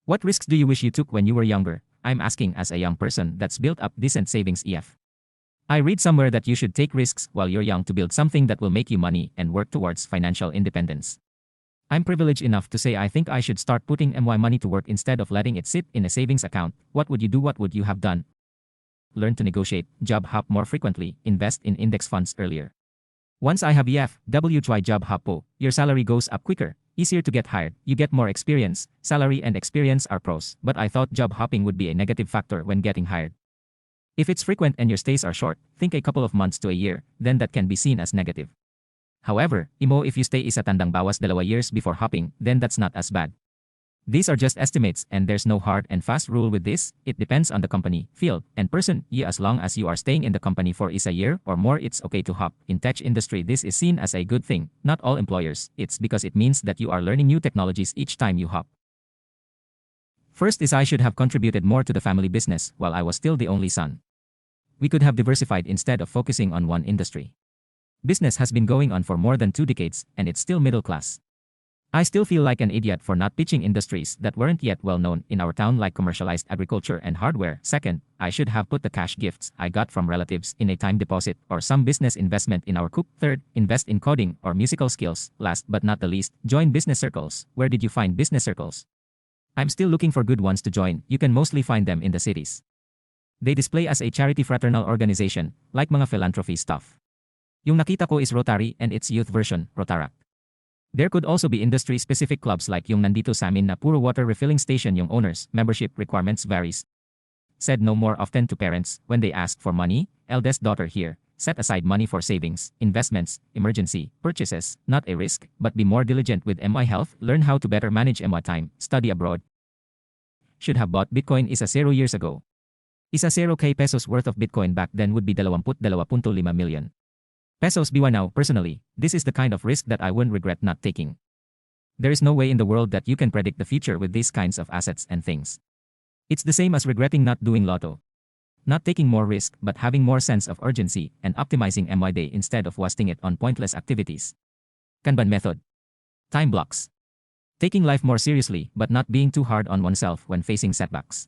What risks do you wish you took when you were younger? I'm asking as a young person that's built up decent savings EF. I read somewhere that you should take risks while you're young to build something that will make you money and work towards financial independence. I'm privileged enough to say I think I should start putting my money to work instead of letting it sit in a savings account. What would you do? What would you have done? Learn to negotiate, job hop more frequently, invest in index funds earlier. Once I have EFW try job hop po, your salary goes up quicker, easier to get hired, you get more experience, salary and experience are pros, but I thought job hopping would be a negative factor when getting hired. If it's frequent and your stays are short, think a couple of months to a year, then that can be seen as negative. However, if you stay isa tandang bawas 2 years before hopping, then that's not as bad. These are just estimates and there's no hard and fast rule with this. It depends on the company, field, and person. As long as you are staying in the company for a year or more, it's okay to hop. In tech industry, this is seen as a good thing. Not all employers. It's because it means that you are learning new technologies each time you hop. First is I should have contributed more to the family business while I was still the only son. We could have diversified instead of focusing on one industry. Business has been going on for more than 2 decades and it's still middle class. I still feel like an idiot for not pitching industries that weren't yet well known in our town like commercialized agriculture and hardware. Second, I should have put the cash gifts I got from relatives in a time deposit or some business investment in our coop. Third, invest in coding or musical skills. Last but not the least, join business circles. Where did you find business circles? I'm still looking for good ones to join. You can mostly find them in the cities. They display as a charity fraternal organization, like mga philanthropy stuff. Yung nakita ko is Rotary and its youth version, Rotaract. There could also be industry-specific clubs like yung nandito sa amin na puro water refilling station yung owners, membership requirements varies. Said no more often to parents when they ask for money, eldest daughter here, set aside money for savings, investments, emergency, purchases, not a risk, but be more diligent with MY health, learn how to better manage MY time, study abroad. Should have bought Bitcoin isa 0 years ago. Isa 0k pesos worth of Bitcoin back then would be 22.5 million. Pesos BY now. Personally, this is the kind of risk that I wouldn't regret not taking. There is no way in the world that you can predict the future with these kinds of assets and things. It's the same as regretting not doing lotto. Not taking more risk but having more sense of urgency and optimizing MY day instead of wasting it on pointless activities. Kanban method. Time blocks. Taking life more seriously but not being too hard on oneself when facing setbacks.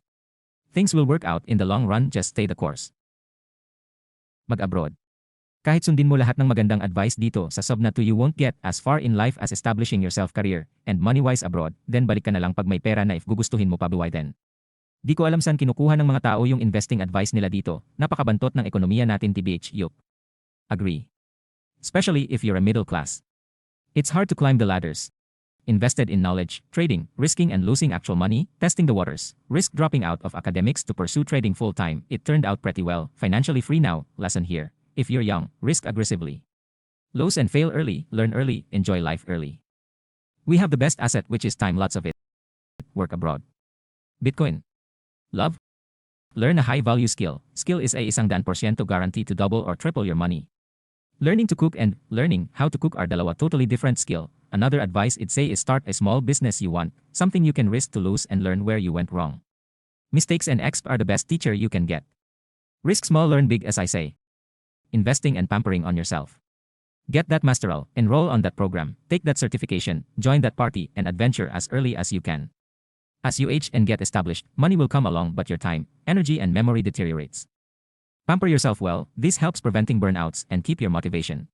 Things will work out in the long run, just stay the course. Mag-abroad. Kahit sundin mo lahat ng magandang advice dito sa sub na to, you won't get as far in life as establishing yourself career and money-wise abroad, then balik ka na lang pag may pera na if gugustuhin mo pa buhay then. Di ko alam saan kinukuha ng mga tao yung investing advice nila dito, napakabantot ng ekonomiya natin tbh, yup. Agree. Especially if you're a middle class. It's hard to climb the ladders. Invested in knowledge, trading, risking and losing actual money, testing the waters, risk dropping out of academics to pursue trading full-time, it turned out pretty well, financially free now, lesson here. If you're young, risk aggressively. Lose and fail early, learn early, enjoy life early. We have the best asset which is time, lots of it. Work abroad. Bitcoin. Love? Learn a high-value skill. Skill is a 100% guarantee to double or triple your money. Learning to cook and learning how to cook are dalawa totally different skill. Another advice I'd say is start a small business you want, something you can risk to lose and learn where you went wrong. Mistakes and exp are the best teacher you can get. Risk small, learn big, as I say. Investing and pampering on yourself. Get that masteral, enroll on that program, take that certification, join that party and adventure as early as you can. As you age and get established, money will come along but your time, energy and memory deteriorates. Pamper yourself well, this helps preventing burnouts and keep your motivation.